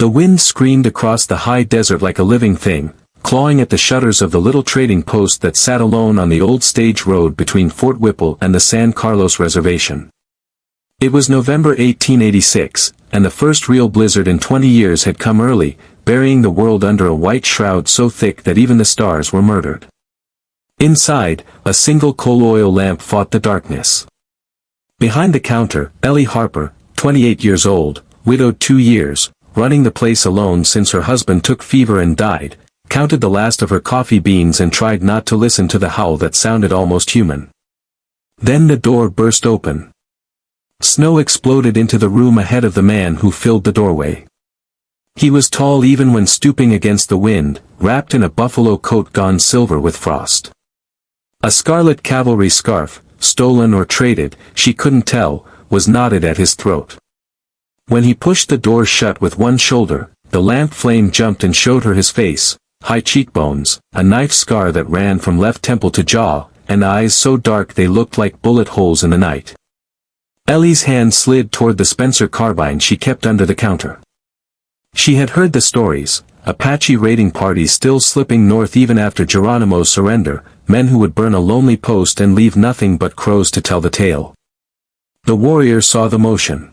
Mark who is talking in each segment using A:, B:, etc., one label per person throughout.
A: The wind screamed across the high desert like a living thing, clawing at the shutters of the little trading post that sat alone on the old stage road between Fort Whipple and the San Carlos Reservation. It was November 1886, and the first real blizzard in 20 years had come early, burying the world under a white shroud so thick that even the stars were murdered. Inside, a single coal oil lamp fought the darkness. Behind the counter, Ellie Harper, 28 years old, widowed 2 years, running the place alone since her husband took fever and died, counted the last of her coffee beans and tried not to listen to the howl that sounded almost human. Then the door burst open. Snow exploded into the room ahead of the man who filled the doorway. He was tall even when stooping against the wind, wrapped in a buffalo coat gone silver with frost. A scarlet cavalry scarf, stolen or traded, she couldn't tell, was knotted at his throat. When he pushed the door shut with one shoulder, the lamp flame jumped and showed her his face, high cheekbones, a knife scar that ran from left temple to jaw, and eyes so dark they looked like bullet holes in the night. Ellie's hand slid toward the Spencer carbine she kept under the counter. She had heard the stories, Apache raiding parties still slipping north even after Geronimo's surrender, men who would burn a lonely post and leave nothing but crows to tell the tale. The warrior saw the motion.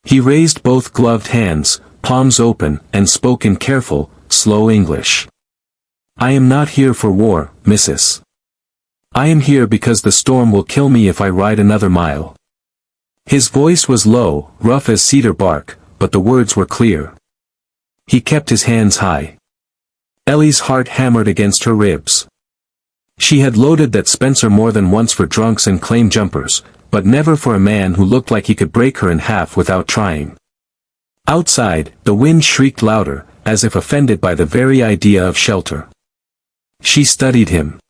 A: He raised both gloved hands, palms open, and spoke in careful, slow English. "I am not here for war, Mrs. I am here because the storm will kill me if I ride another mile." His voice was low, rough as cedar bark, but the words were clear. He kept his hands high. Ellie's heart hammered against her ribs. She had loaded that Spencer more than once for drunks and claim jumpers, but never for a man who looked like he could break her in half without trying. Outside, the wind shrieked louder, as if offended by the very idea of shelter. She studied him.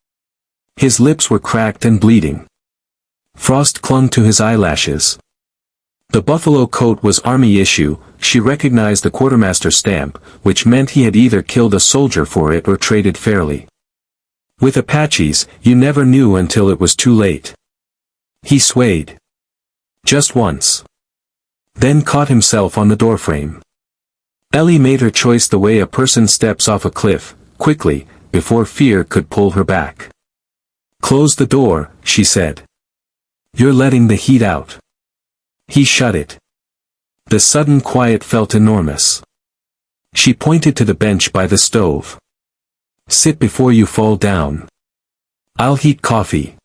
A: His lips were cracked and bleeding. Frost clung to his eyelashes. The buffalo coat was army issue, she recognized the quartermaster stamp, which meant he had either killed a soldier for it or traded fairly. With Apaches, you never knew until it was too late. He swayed. Just once. Then caught himself on the doorframe. Ellie made her choice the way a person steps off a cliff, quickly, before fear could pull her back. "Close the door," she said. "You're letting the heat out." He shut it. The sudden quiet felt enormous. She pointed to the bench by the stove. "Sit before you fall down. I'll heat coffee."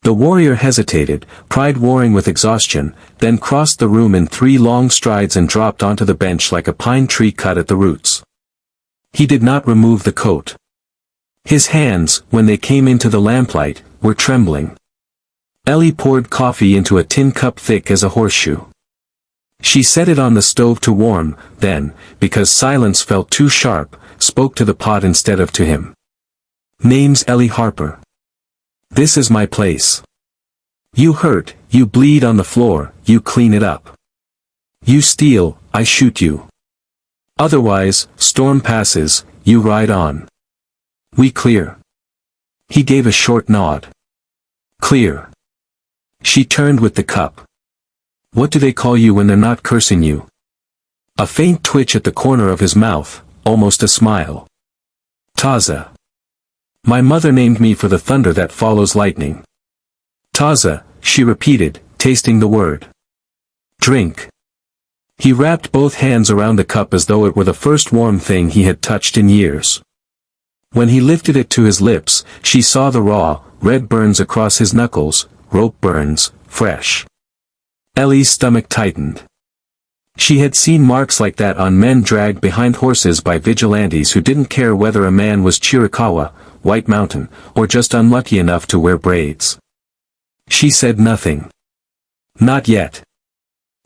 A: The warrior hesitated, pride warring with exhaustion, then crossed the room in 3 long strides and dropped onto the bench like a pine tree cut at the roots. He did not remove the coat. His hands, when they came into the lamplight, were trembling. Ellie poured coffee into a tin cup thick as a horseshoe. She set it on the stove to warm, then, because silence felt too sharp, spoke to the pot instead of to him. "Name's Ellie Harper. This is my place. You hurt, you bleed on the floor, you clean it up. You steal, I shoot you. Otherwise, storm passes, you ride on. We clear." He gave a short nod. "Clear." She turned with the cup. "What do they call you when they're not cursing you?" A faint twitch at the corner of his mouth, almost a smile. "Taza. My mother named me for the thunder that follows lightning." "Taza," she repeated, tasting the word. "Drink." He wrapped both hands around the cup as though it were the first warm thing he had touched in years. When he lifted it to his lips, she saw the raw, red burns across his knuckles, rope burns, fresh. Ellie's stomach tightened. She had seen marks like that on men dragged behind horses by vigilantes who didn't care whether a man was Chiricahua, White Mountain, or just unlucky enough to wear braids. She said nothing. Not yet.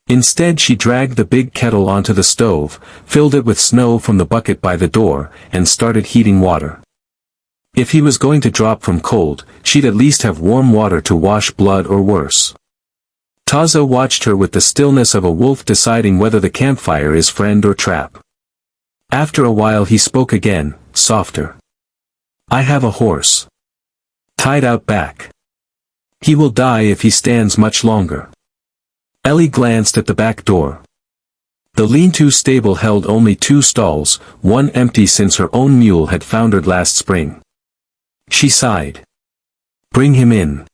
A: Instead she dragged the big kettle onto the stove, filled it with snow from the bucket by the door, and started heating water. If he was going to drop from cold, she'd at least have warm water to wash blood or worse. Taza watched her with the stillness of a wolf deciding whether the campfire is friend or trap. After a while he spoke again, softer. "I have a horse. Tied out back. He will die if he stands much longer." Ellie glanced at the back door. The lean-to stable held only 2 stalls, one empty since her own mule had foundered last spring. She sighed. Bring him in.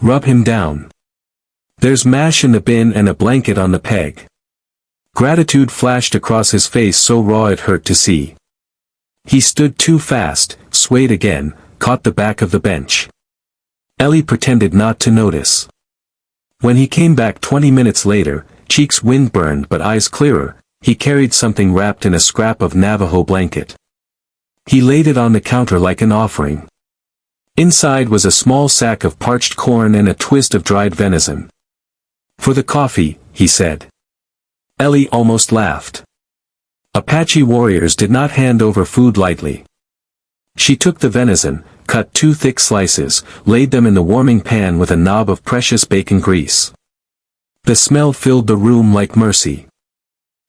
A: Rub him down. There's mash in the bin and a blanket on the peg. Gratitude flashed across his face so raw it hurt to see. He stood too fast, swayed again, caught the back of the bench. Ellie pretended not to notice. When he came back 20 minutes later, cheeks wind-burned but eyes clearer, he carried something wrapped in a scrap of Navajo blanket. He laid it on the counter like an offering. Inside was a small sack of parched corn and a twist of dried venison. For the coffee, he said. Ellie almost laughed. Apache warriors did not hand over food lightly. She took the venison, cut 2 thick slices, laid them in the warming pan with a knob of precious bacon grease. The smell filled the room like mercy.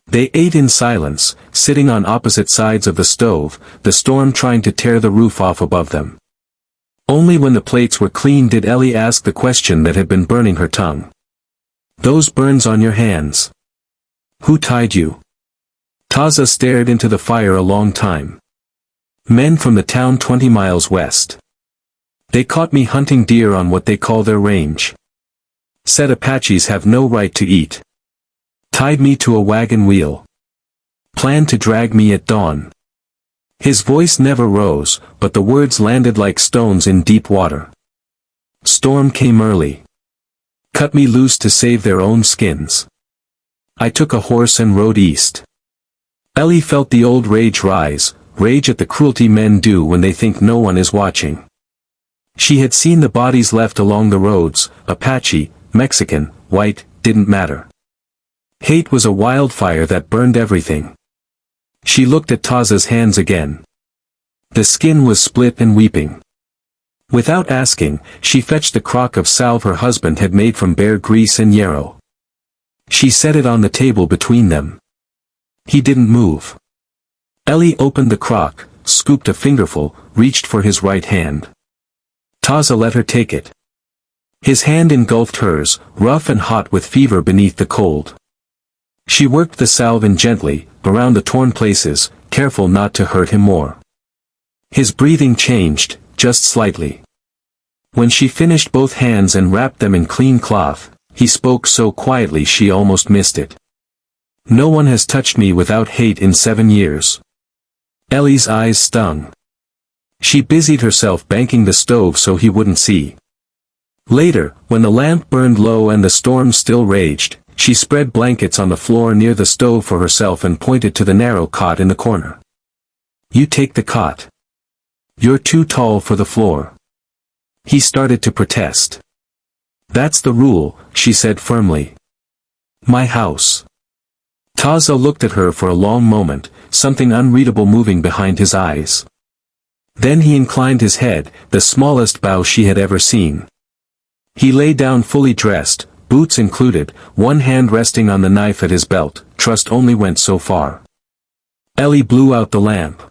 A: They ate in silence, sitting on opposite sides of the stove, the storm trying to tear the roof off above them. Only when the plates were clean did Ellie ask the question that had been burning her tongue. Those burns on your hands. Who tied you? Taza stared into the fire a long time. Men from the town 20 miles west. They caught me hunting deer on what they call their range. Said Apaches have no right to eat. Tied me to a wagon wheel. Planned to drag me at dawn. His voice never rose, but the words landed like stones in deep water. Storm came early. Cut me loose to save their own skins. I took a horse and rode east. Ellie felt the old rage rise, rage at the cruelty men do when they think no one is watching. She had seen the bodies left along the roads, Apache, Mexican, white, didn't matter. Hate was a wildfire that burned everything. She looked at Taza's hands again. The skin was split and weeping. Without asking, she fetched the crock of salve her husband had made from bear grease and yarrow. She set it on the table between them. He didn't move. Ellie opened the crock, scooped a fingerful, reached for his right hand. Taza let her take it. His hand engulfed hers, rough and hot with fever beneath the cold. She worked the salve in gently, around the torn places, careful not to hurt him more. His breathing changed, just slightly. When she finished both hands and wrapped them in clean cloth, he spoke so quietly she almost missed it. No one has touched me without hate in 7 years. Ellie's eyes stung. She busied herself banking the stove so he wouldn't see. Later, when the lamp burned low and the storm still raged, she spread blankets on the floor near the stove for herself and pointed to the narrow cot in the corner. You take the cot. You're too tall for the floor. He started to protest. That's the rule, she said firmly. My house. Taza looked at her for a long moment, something unreadable moving behind his eyes. Then he inclined his head, the smallest bow she had ever seen. He lay down fully dressed, boots included, one hand resting on the knife at his belt. Trust only went so far. Ellie blew out the lamp.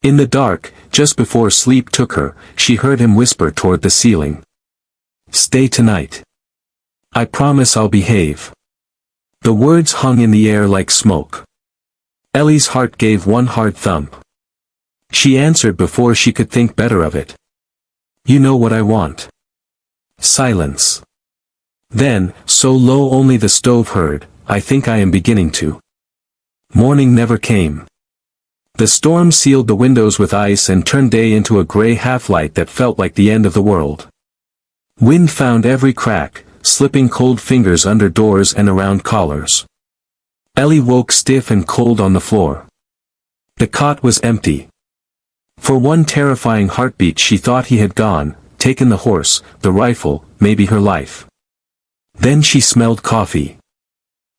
A: In the dark, just before sleep took her, she heard him whisper toward the ceiling. Stay tonight. I promise I'll behave. The words hung in the air like smoke. Ellie's heart gave one hard thump. She answered before she could think better of it. You know what I want. Silence. Then, so low only the stove heard, I think I am beginning to. Morning never came. The storm sealed the windows with ice and turned day into a gray half-light that felt like the end of the world. Wind found every crack, slipping cold fingers under doors and around collars. Ellie woke stiff and cold on the floor. The cot was empty. For one terrifying heartbeat she thought he had gone, taken the horse, the rifle, maybe her life. Then she smelled coffee.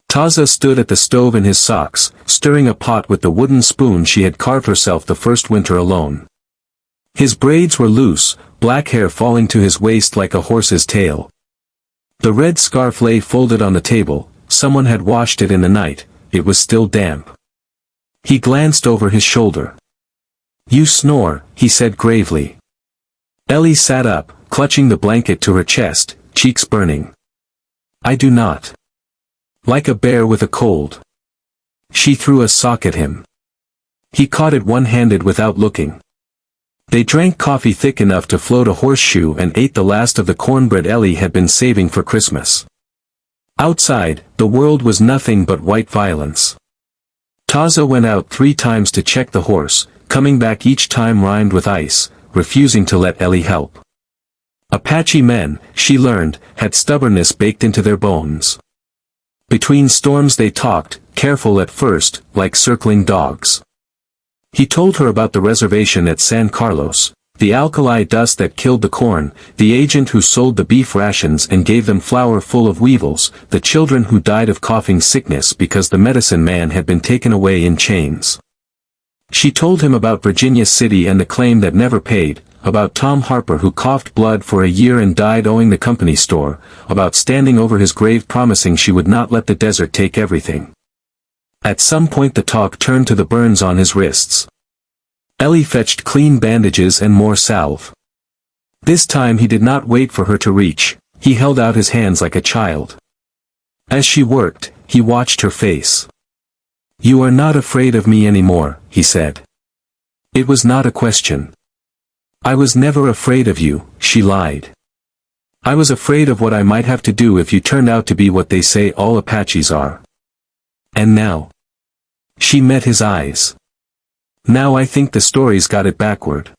A: Taza stood at the stove in his socks, stirring a pot with the wooden spoon she had carved herself the first winter alone. His braids were loose, black hair falling to his waist like a horse's tail. The red scarf lay folded on the table, someone had washed it in the night, it was still damp. He glanced over his shoulder. You snore, he said gravely. Ellie sat up, clutching the blanket to her chest, cheeks burning. I do not. Like a bear with a cold. She threw a sock at him. He caught it one-handed without looking. They drank coffee thick enough to float a horseshoe and ate the last of the cornbread Ellie had been saving for Christmas. Outside, the world was nothing but white violence. Taza went out 3 times to check the horse, coming back each time rimed with ice, refusing to let Ellie help. Apache men, she learned, had stubbornness baked into their bones. Between storms they talked, careful at first, like circling dogs. He told her about the reservation at San Carlos, the alkali dust that killed the corn, the agent who sold the beef rations and gave them flour full of weevils, the children who died of coughing sickness because the medicine man had been taken away in chains. She told him about Virginia City and the claim that never paid, about Tom Harper who coughed blood for a year and died owing the company store, about standing over his grave promising she would not let the desert take everything. At some point the talk turned to the burns on his wrists. Ellie fetched clean bandages and more salve. This time he did not wait for her to reach, he held out his hands like a child. As she worked, he watched her face. "You are not afraid of me anymore," he said. It was not a question. "I was never afraid of you," she lied. "I was afraid of what I might have to do if you turned out to be what they say all Apaches are. And now." She met his eyes. "Now I think the story's got it backward."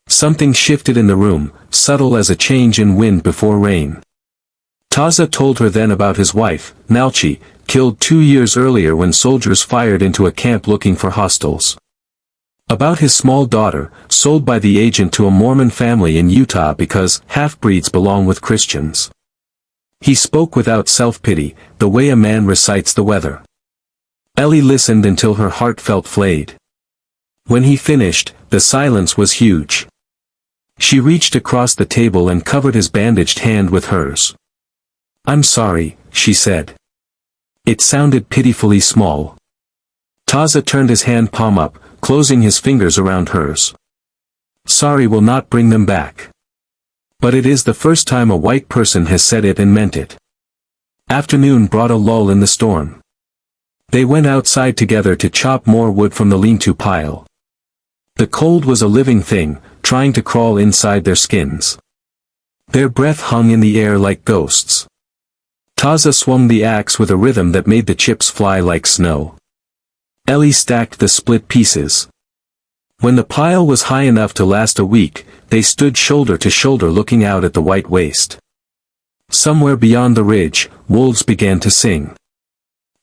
A: Something shifted in the room, subtle as a change in wind before rain. Taza told her then about his wife, Nalchi, killed 2 years earlier when soldiers fired into a camp looking for hostiles. About his small daughter, sold by the agent to a Mormon family in Utah because half-breeds belong with Christians. He spoke without self-pity, the way a man recites the weather. Ellie listened until her heart felt flayed. When he finished, the silence was huge. She reached across the table and covered his bandaged hand with hers. "I'm sorry," she said. It sounded pitifully small. Taza turned his hand palm up, closing his fingers around hers. "Sorry will not bring them back. But it is the first time a white person has said it and meant it." Afternoon brought a lull in the storm. They went outside together to chop more wood from the lean-to pile. The cold was a living thing, trying to crawl inside their skins. Their breath hung in the air like ghosts. Taza swung the axe with a rhythm that made the chips fly like snow. Ellie stacked the split pieces. When the pile was high enough to last a week, they stood shoulder to shoulder looking out at the white waste. Somewhere beyond the ridge, wolves began to sing.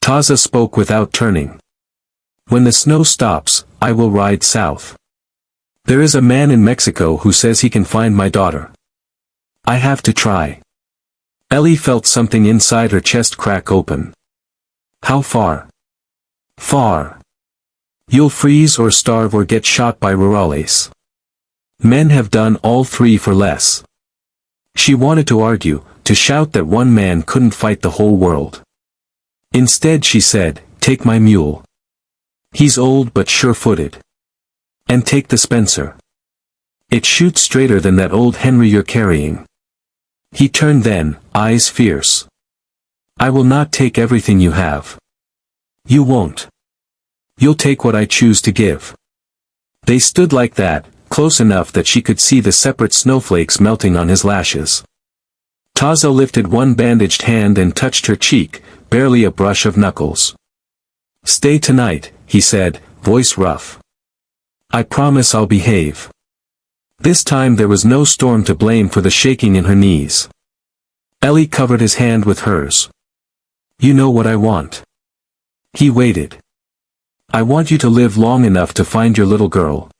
A: Taza spoke without turning. "When the snow stops, I will ride south. There is a man in Mexico who says he can find my daughter. I have to try." Ellie felt something inside her chest crack open. "How far?" "Far. You'll freeze or starve or get shot by rurales. Men have done all 3 for less." She wanted to argue, to shout that one man couldn't fight the whole world. Instead she said, "Take my mule. He's old but sure-footed. And take the Spencer. It shoots straighter than that old Henry you're carrying." He turned then, eyes fierce. "I will not take everything you have. You won't. You'll take what I choose to give." They stood like that, close enough that she could see the separate snowflakes melting on his lashes. Taza lifted one bandaged hand and touched her cheek, barely a brush of knuckles. "Stay tonight," he said, voice rough. "I promise I'll behave." This time there was no storm to blame for the shaking in her knees. Ellie covered his hand with hers. "You know what I want." He waited. "I want you to live long enough to find your little girl.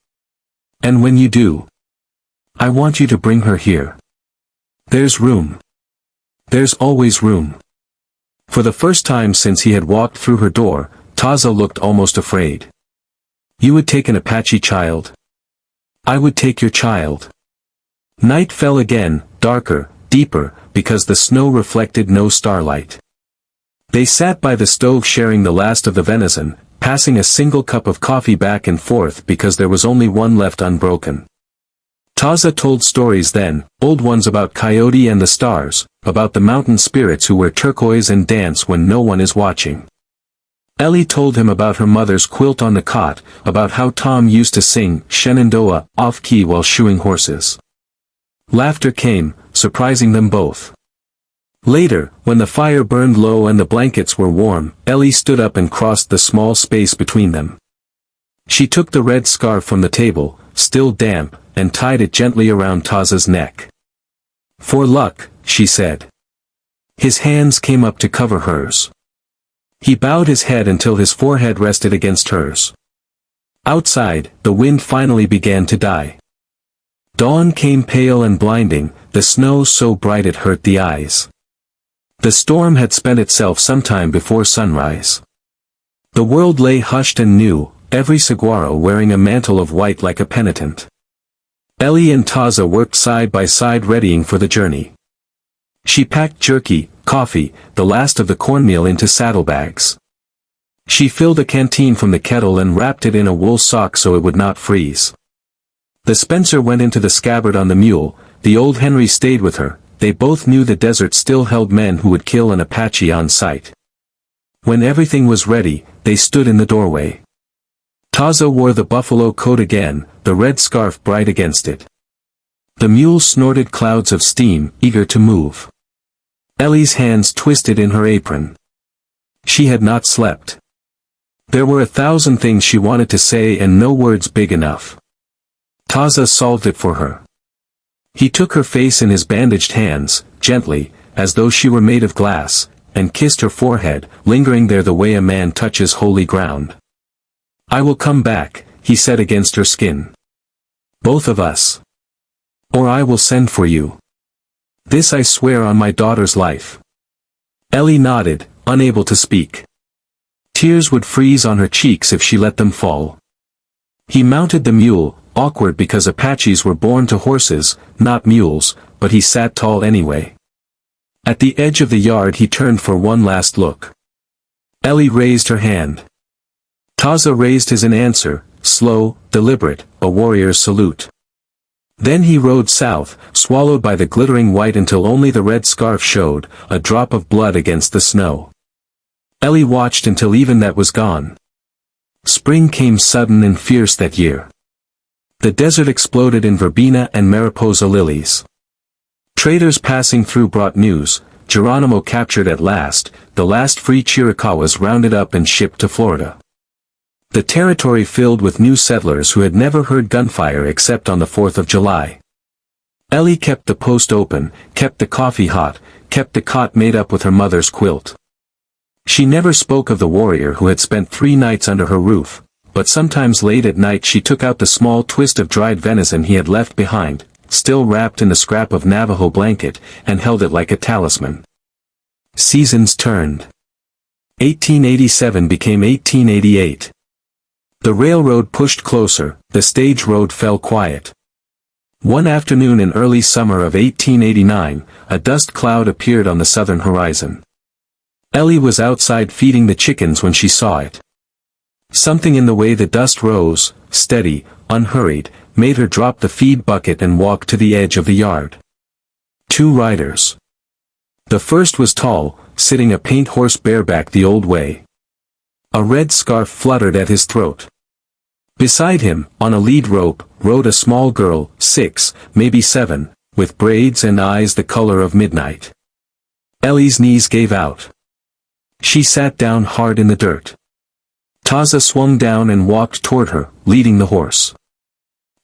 A: And when you do, I want you to bring her here. There's room. There's always room." For the first time since he had walked through her door, Taza looked almost afraid. "You would take an Apache child?" "I would take your child." Night fell again, darker, deeper, because the snow reflected no starlight. They sat by the stove sharing the last of the venison, passing a single cup of coffee back and forth because there was only one left unbroken. Taza told stories then, old ones about Coyote and the stars, about the mountain spirits who wear turquoise and dance when no one is watching. Ellie told him about her mother's quilt on the cot, about how Tom used to sing Shenandoah off-key while shoeing horses. Laughter came, surprising them both. Later, when the fire burned low and the blankets were warm, Ellie stood up and crossed the small space between them. She took the red scarf from the table, still damp, and tied it gently around Taza's neck. "For luck," she said. His hands came up to cover hers. He bowed his head until his forehead rested against hers. Outside, the wind finally began to die. Dawn came pale and blinding, the snow so bright it hurt the eyes. The storm had spent itself some time before sunrise. The world lay hushed and new, every saguaro wearing a mantle of white like a penitent. Ellie and Taza worked side by side readying for the journey. She packed jerky, coffee, the last of the cornmeal into saddlebags. She filled a canteen from the kettle and wrapped it in a wool sock so it would not freeze. The Spencer went into the scabbard on the mule, the old Henry stayed with her. They both knew the desert still held men who would kill an Apache on sight. When everything was ready, they stood in the doorway. Taza wore the buffalo coat again, the red scarf bright against it. The mule snorted clouds of steam, eager to move. Ellie's hands twisted in her apron. She had not slept. There were 1,000 things she wanted to say and no words big enough. Taza solved it for her. He took her face in his bandaged hands, gently, as though she were made of glass, and kissed her forehead, lingering there the way a man touches holy ground. "I will come back," he said against her skin. "Both of us. Or I will send for you. This I swear on my daughter's life." Ellie nodded, unable to speak. Tears would freeze on her cheeks if she let them fall. He mounted the mule, awkward because Apaches were born to horses, not mules, but he sat tall anyway. At the edge of the yard he turned for one last look. Ellie raised her hand. Taza raised his in answer, slow, deliberate, a warrior's salute. Then he rode south, swallowed by the glittering white until only the red scarf showed, a drop of blood against the snow. Ellie watched until even that was gone. Spring came sudden and fierce that year. The desert exploded in verbena and mariposa lilies. Traders passing through brought news, Geronimo captured at last, the last free Chiricahuas rounded up and shipped to Florida. The territory filled with new settlers who had never heard gunfire except on the 4th of July. Ellie kept the post open, kept the coffee hot, kept the cot made up with her mother's quilt. She never spoke of the warrior who had spent 3 nights under her roof, but sometimes late at night she took out the small twist of dried venison he had left behind, still wrapped in the scrap of Navajo blanket, and held it like a talisman. Seasons turned. 1887 became 1888. The railroad pushed closer, the stage road fell quiet. One afternoon in early summer of 1889, a dust cloud appeared on the southern horizon. Ellie was outside feeding the chickens when she saw it. Something in the way the dust rose, steady, unhurried, made her drop the feed bucket and walk to the edge of the yard. 2 riders. The first was tall, sitting a paint horse bareback the old way. A red scarf fluttered at his throat. Beside him, on a lead rope, rode a small girl, 6, maybe 7, with braids and eyes the color of midnight. Ellie's knees gave out. She sat down hard in the dirt. Taza swung down and walked toward her, leading the horse.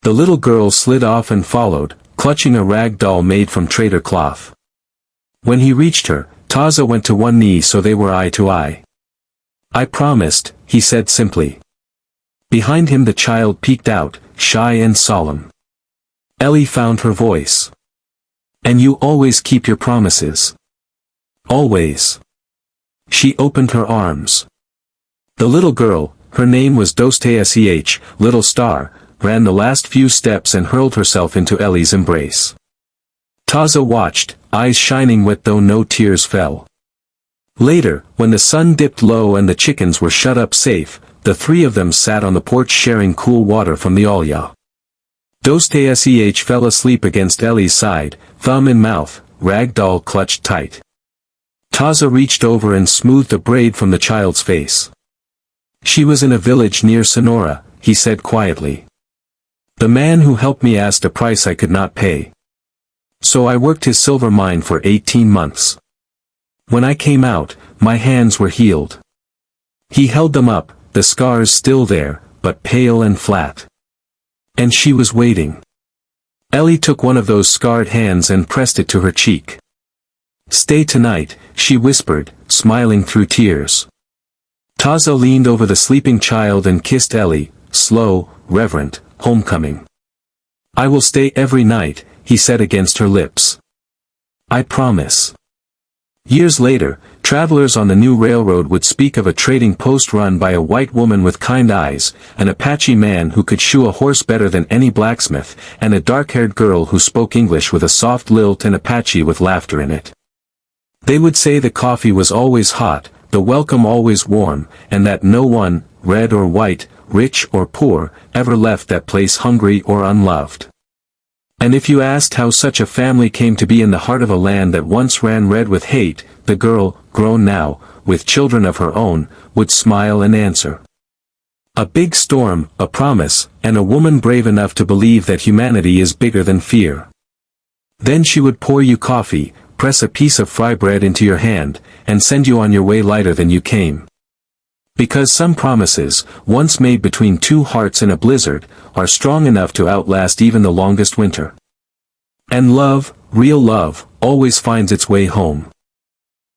A: The little girl slid off and followed, clutching a rag doll made from trader cloth. When he reached her, Taza went to one knee so they were eye to eye. "I promised," he said simply. Behind him the child peeked out, shy and solemn. Ellie found her voice. "And you always keep your promises." "Always." She opened her arms. The little girl, her name was Dostech, Little Star, ran the last few steps and hurled herself into Ellie's embrace. Taza watched, eyes shining wet though no tears fell. Later, when the sun dipped low and the chickens were shut up safe, the 3 of them sat on the porch sharing cool water from the olla. Dostech fell asleep against Ellie's side, thumb in mouth, rag doll clutched tight. Taza reached over and smoothed a braid from the child's face. She was in a village near Sonora, he said quietly. The man who helped me asked a price I could not pay. So I worked his silver mine for 18 months. When I came out, my hands were healed. He held them up, the scars still there, but pale and flat. And she was waiting. Ellie took one of those scarred hands and pressed it to her cheek. Stay tonight, she whispered, smiling through tears. Taza leaned over the sleeping child and kissed Ellie, slow, reverent, homecoming. I will stay every night, he said against her lips. I promise. Years later, travelers on the new railroad would speak of a trading post run by a white woman with kind eyes, an Apache man who could shoe a horse better than any blacksmith, and a dark-haired girl who spoke English with a soft lilt and Apache with laughter in it. They would say the coffee was always hot, the welcome always warm, and that no one, red or white, rich or poor, ever left that place hungry or unloved. And if you asked how such a family came to be in the heart of a land that once ran red with hate, the girl, grown now, with children of her own, would smile and answer. A big storm, a promise, and a woman brave enough to believe that humanity is bigger than fear. Then she would pour you coffee, press a piece of fry bread into your hand, and send you on your way lighter than you came. Because some promises, once made between two hearts in a blizzard, are strong enough to outlast even the longest winter. And love, real love, always finds its way home.